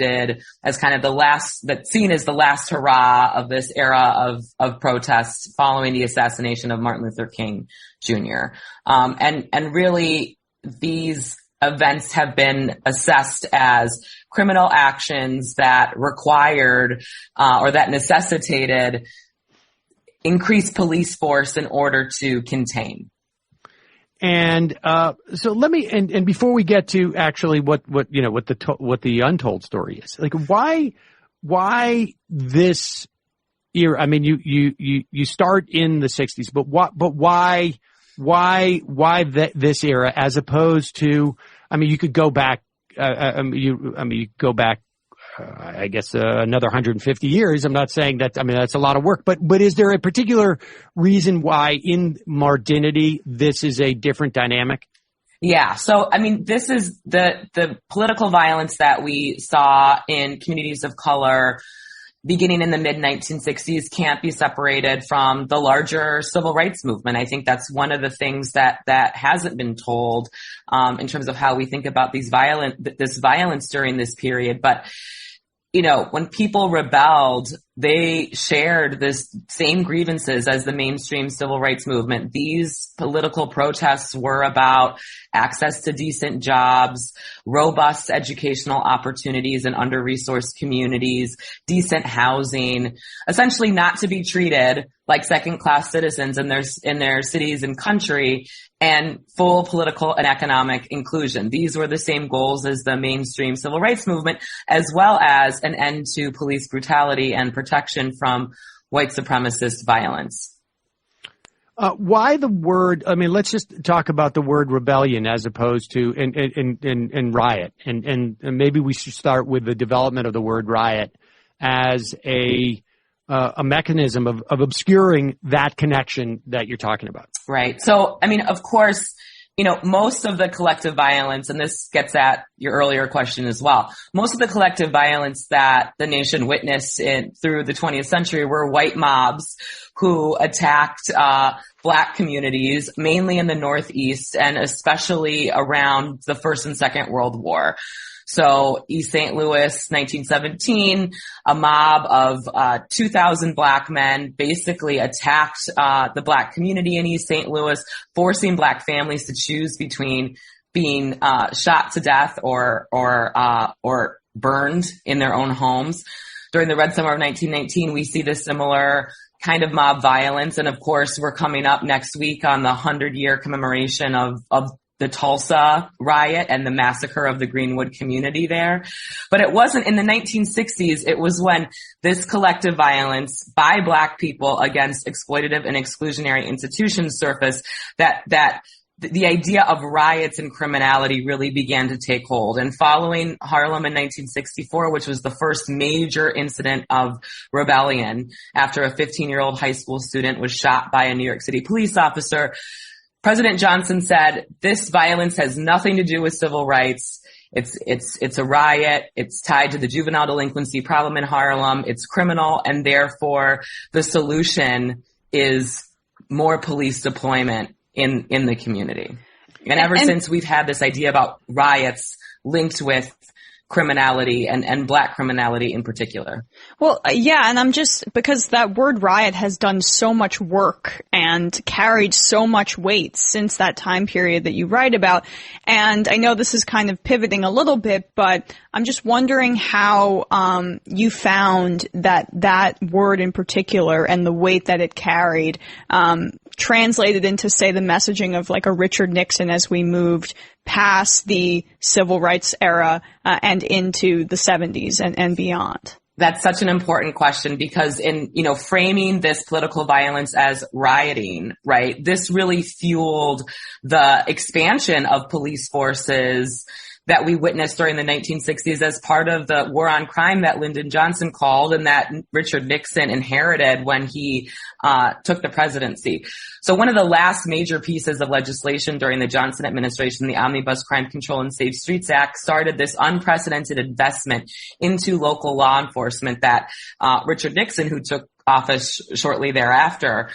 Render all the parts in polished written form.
as kind of that's seen as the last hurrah of this era of protests following the assassination of Martin Luther King Jr. And really these events have been assessed as criminal actions that required or that necessitated increased police force in order to contain. And so let me and before we get to actually what the untold story is, like why this era? I mean, you start in the 60s, but why this era as opposed to? I mean, you could go back. You go back. I guess another 150 years. I'm not saying that. I mean, that's a lot of work. But is there a particular reason why in modernity this is a different dynamic? Yeah. So, I mean, this is the political violence that we saw in communities of color beginning in the mid-1960s can't be separated from the larger civil rights movement. I think that's one of the things that hasn't been told in terms of how we think about this violence during this period. But you know, when people rebelled, they shared this same grievances as the mainstream civil rights movement. These political protests were about access to decent jobs, robust educational opportunities in under-resourced communities, decent housing, essentially not to be treated like second-class citizens in their cities and country, and full political and economic inclusion. These were the same goals as the mainstream civil rights movement, as well as an end to police brutality and protection from white supremacist violence. Why the word? I mean, let's just talk about the word rebellion as opposed to and riot, and maybe we should start with the development of the word riot as a mechanism of obscuring that connection that you're talking about. Right. So, I mean, of course, you know, most of the collective violence, and this gets at your earlier question as well, most of the collective violence that the nation witnessed through the 20th century were white mobs who attacked Black communities, mainly in the Northeast and especially around the First and Second World War. So East St. Louis, 1917, a mob of 2,000 Black men basically attacked the Black community in East St. Louis, forcing Black families to choose between being shot to death or burned in their own homes. During the Red Summer of 1919, we see this similar kind of mob violence, and of course, we're coming up next week on the 100-year commemoration of the Tulsa riot and the massacre of the Greenwood community there. But it wasn't in the 1960s. It was when this collective violence by Black people against exploitative and exclusionary institutions surfaced that the idea of riots and criminality really began to take hold. And following Harlem in 1964, which was the first major incident of rebellion after a 15-year-old high school student was shot by a New York City police officer, President Johnson said, this violence has nothing to do with civil rights. It's a riot. It's tied to the juvenile delinquency problem in Harlem. It's criminal. And therefore the solution is more police deployment in the community. And ever since we've had this idea about riots linked with criminality and Black criminality in particular. Well, yeah, and I'm just, because that word riot has done so much work and carried so much weight since that time period that you write about. And I know this is kind of pivoting a little bit, but I'm just wondering how you found that word in particular and the weight that it carried translated into, say, the messaging of like a Richard Nixon as we moved past the civil rights era and into the 70s and beyond. That's such an important question because in, you know, framing this political violence as rioting, right, this really fueled the expansion of police forces that we witnessed during the 1960s as part of the war on crime that Lyndon Johnson called and that Richard Nixon inherited when he took the presidency. So one of the last major pieces of legislation during the Johnson administration, the Omnibus Crime Control and Safe Streets Act, started this unprecedented investment into local law enforcement that Richard Nixon, who took office shortly thereafter,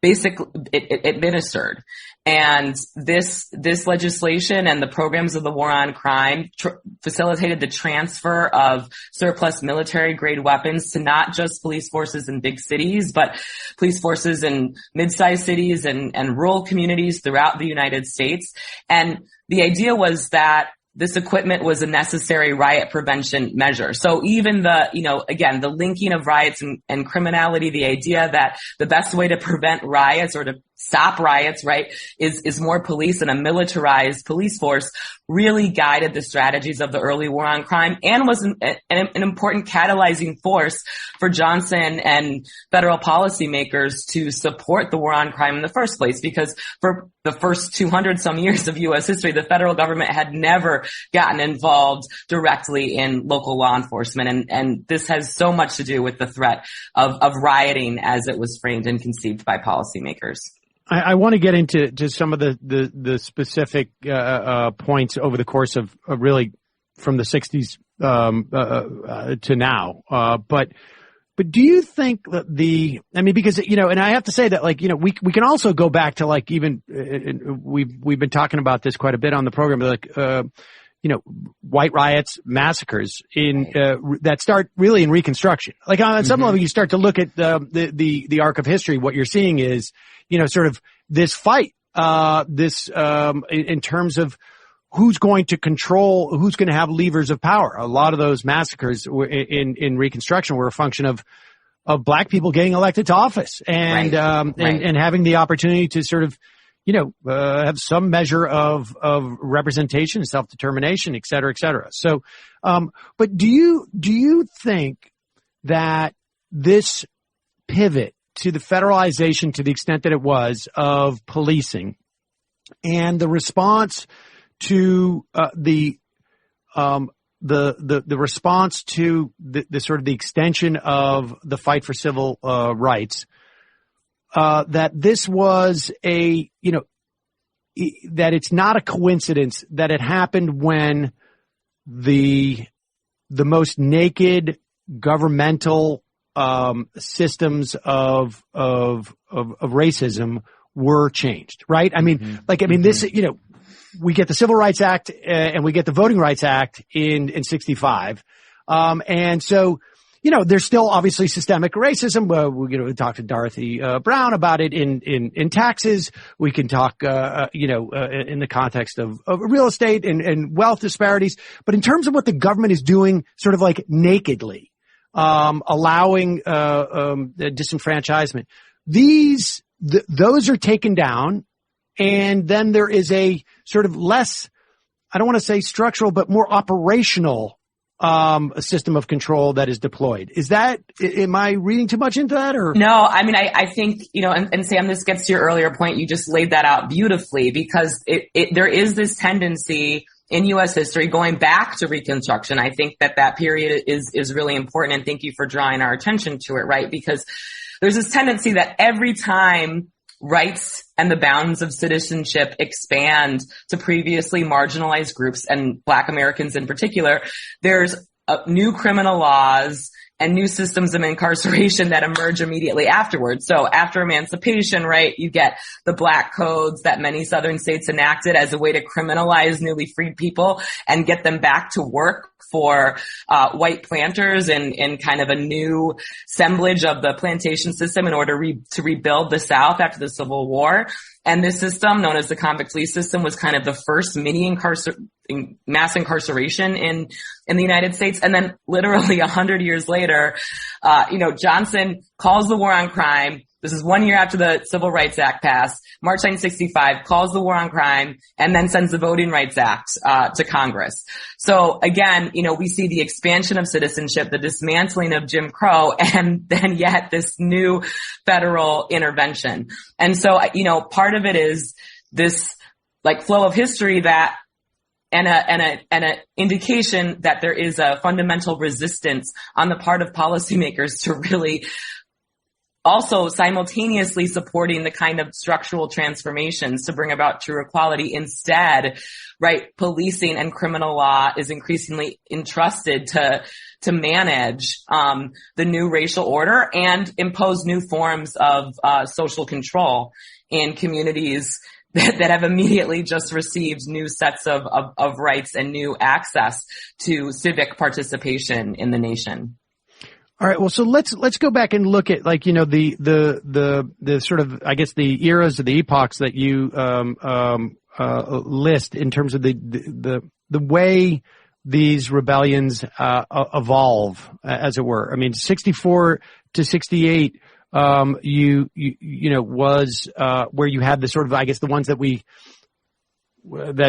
basically it administered. And this legislation and the programs of the war on crime facilitated the transfer of surplus military grade weapons to not just police forces in big cities, but police forces in mid-sized cities and rural communities throughout the United States. And the idea was that this equipment was a necessary riot prevention measure. So even the linking of riots and criminality, the idea that the best way to prevent riots or to stop riots, right, is more police and a militarized police force really guided the strategies of the early war on crime and was an important catalyzing force for Johnson and federal policymakers to support the war on crime in the first place, because for the first 200 some years of U.S. history, the federal government had never gotten involved directly in local law enforcement. And this has so much to do with the threat of rioting as it was framed and conceived by policymakers. I want to get into some of the specific points over the course of really from the 60s to now. But do you think that because and I have to say that we can also go back to even we've been talking about this quite a bit on the program, white riots, massacres that start really in Reconstruction. On some level, you start to look at the arc of history. What you're seeing is, sort of this fight, in terms of who's going to control, who's going to have levers of power. A lot of those massacres in Reconstruction were a function of black people getting elected to office and having the opportunity to sort of, have some measure of representation, self-determination, et cetera, et cetera. So, but do you think that this pivot to the federalization, to the extent that it was, of policing and the response to the response to the sort of the extension of the fight for civil rights, that this was that it's not a coincidence that it happened when the most naked governmental systems of racism were changed, right? This, we get the Civil Rights Act and we get the Voting Rights Act in 65. And so, there's still obviously systemic racism. We talk to Dorothy Brown about it in taxes. We can talk, in the context of real estate and wealth disparities. But in terms of what the government is doing sort of nakedly, allowing disenfranchisement, those are taken down, and then there is a sort of less, I don't want to say structural, but more operational a system of control that is deployed. Am I reading too much into that, or? No, I think, and Sam, this gets to your earlier point. You just laid that out beautifully, because there is this tendency in U.S. history going back to Reconstruction. I think that period is really important, and thank you for drawing our attention to it, right? Because there's this tendency that every time rights and the bounds of citizenship expand to previously marginalized groups, and Black Americans in particular, there's new criminal laws and new systems of incarceration that emerge immediately afterwards. So after emancipation, right, you get the Black codes that many Southern states enacted as a way to criminalize newly freed people and get them back to work for white planters in kind of a new assemblage of the plantation system in order to rebuild the South after the Civil War. And this system, known as the convict lease system, was kind of the first mass incarceration in the United States. And then literally 100 years later, Johnson calls the war on crime. This is 1 year after the Civil Rights Act passed, March 1965, calls the war on crime, and then sends the Voting Rights Act to Congress. So again, we see the expansion of citizenship, the dismantling of Jim Crow, and then yet this new federal intervention. And so, part of it is this flow of history that and a indication that there is a fundamental resistance on the part of policymakers to really also simultaneously supporting the kind of structural transformations to bring about true equality. Instead, right, policing and criminal law is increasingly entrusted to to manage the new racial order and impose new forms of social control in communities that have immediately just received new sets of rights and new access to civic participation in the nation. All right. Well, so let's go back and look at the sort of, I guess, the eras or the epochs that you list in terms of the way these rebellions evolve, as it were. I mean, 64 to 68 was where you had the sort of, I guess, the ones that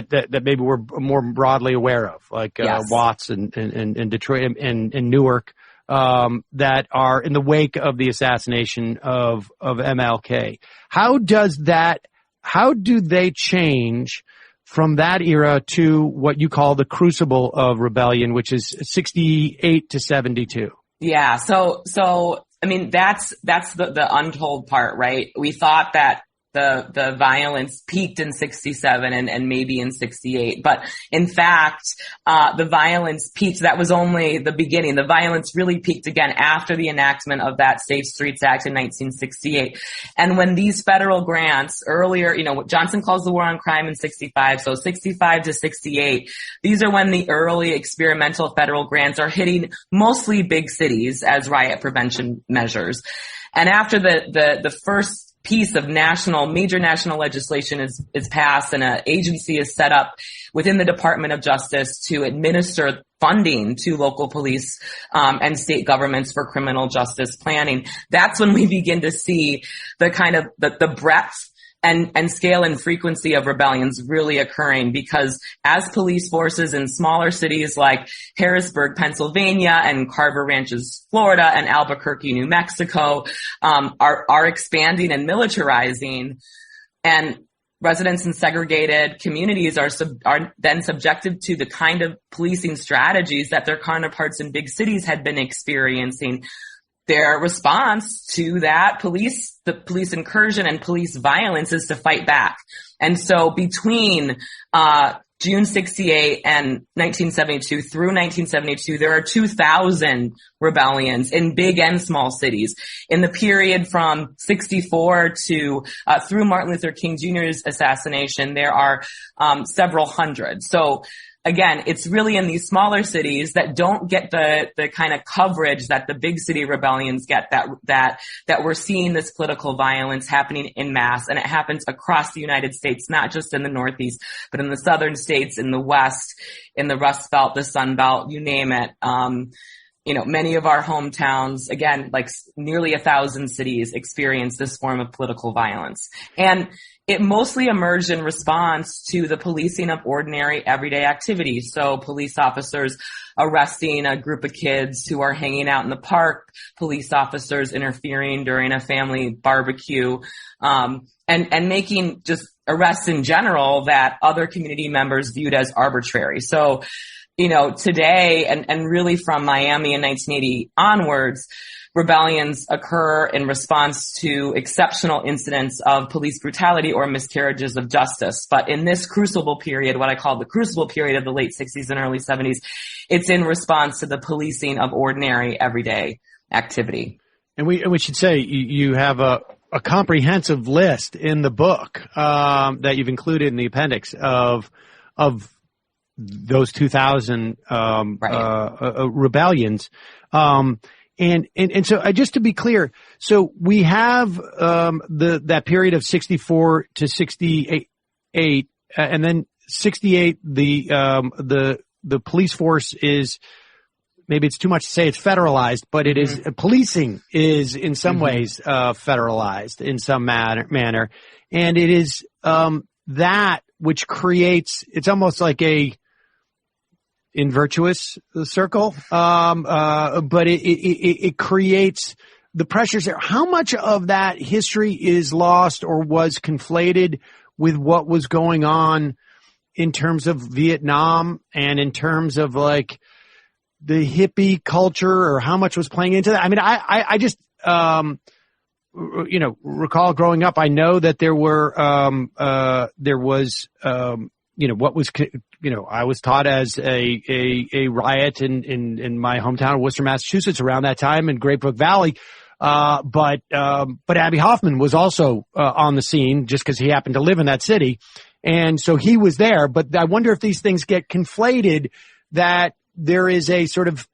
that maybe we're more broadly aware of, like yes. Watts and Detroit and Newark, that are in the wake of the assassination of MLK. How do they change from that era to what you call the crucible of rebellion, which is 68 to 72? Yeah. So, I mean, that's the untold part, right? We thought that the violence peaked in 67 and maybe in 68. But in fact, the violence peaked. That was only the beginning. The violence really peaked again after the enactment of that Safe Streets Act in 1968. And when these federal grants earlier, Johnson calls the war on crime in 65. So 65 to 68, these are when the early experimental federal grants are hitting mostly big cities as riot prevention measures. And after the first piece of major national legislation is passed and an agency is set up within the Department of Justice to administer funding to local police and state governments for criminal justice planning. That's when we begin to see the kind of the breadth and scale and frequency of rebellions really occurring, because as police forces in smaller cities like Harrisburg, Pennsylvania, and Carver Ranches, Florida, and Albuquerque, New Mexico, are expanding and militarizing, and residents in segregated communities are then subjected to the kind of policing strategies that their counterparts in big cities had been experiencing. Their response to that the police incursion and police violence is to fight back. And so between June 68 and 1972 through 1972, there are 2,000 rebellions in big and small cities. In the period from 64 to through Martin Luther King Jr.'s assassination, there are several hundred. So again, it's really in these smaller cities that don't get the kind of coverage that the big city rebellions get, that we're seeing this political violence happening in mass, and it happens across the United States, not just in the Northeast, but in the southern states, in the West, in the Rust Belt, the Sun Belt, you name it. Many of our hometowns, again, like nearly 1,000 cities, experience this form of political violence. And it mostly emerged in response to the policing of ordinary everyday activities. So police officers arresting a group of kids who are hanging out in the park, police officers interfering during a family barbecue, and making just arrests in general that other community members viewed as arbitrary. So, today and really from Miami in 1980 onwards, rebellions occur in response to exceptional incidents of police brutality or miscarriages of justice. But in this crucible period, what I call the crucible period of the late 60s and early 70s, it's in response to the policing of ordinary everyday activity. And we should say you have a comprehensive list in the book that you've included in the appendix of those 2,000 rebellions. And so just to be clear, so we have that period of 64 to 68, and then 68 the police force is, maybe it's too much to say it's federalized, but it is, policing is in some ways federalized in some manner, and it is that which creates, it's almost like a invirtuous circle, but it creates the pressures there. How much of that history is lost or was conflated with what was going on in terms of Vietnam and in terms of like the hippie culture, or how much was playing into that? I mean, I just, recall growing up, I know that there was what was, I was taught as a riot in my hometown of Worcester, Massachusetts around that time in Great Brook Valley. But Abbie Hoffman was also, on the scene just because he happened to live in that city. And so he was there. But I wonder if these things get conflated, that there is a sort of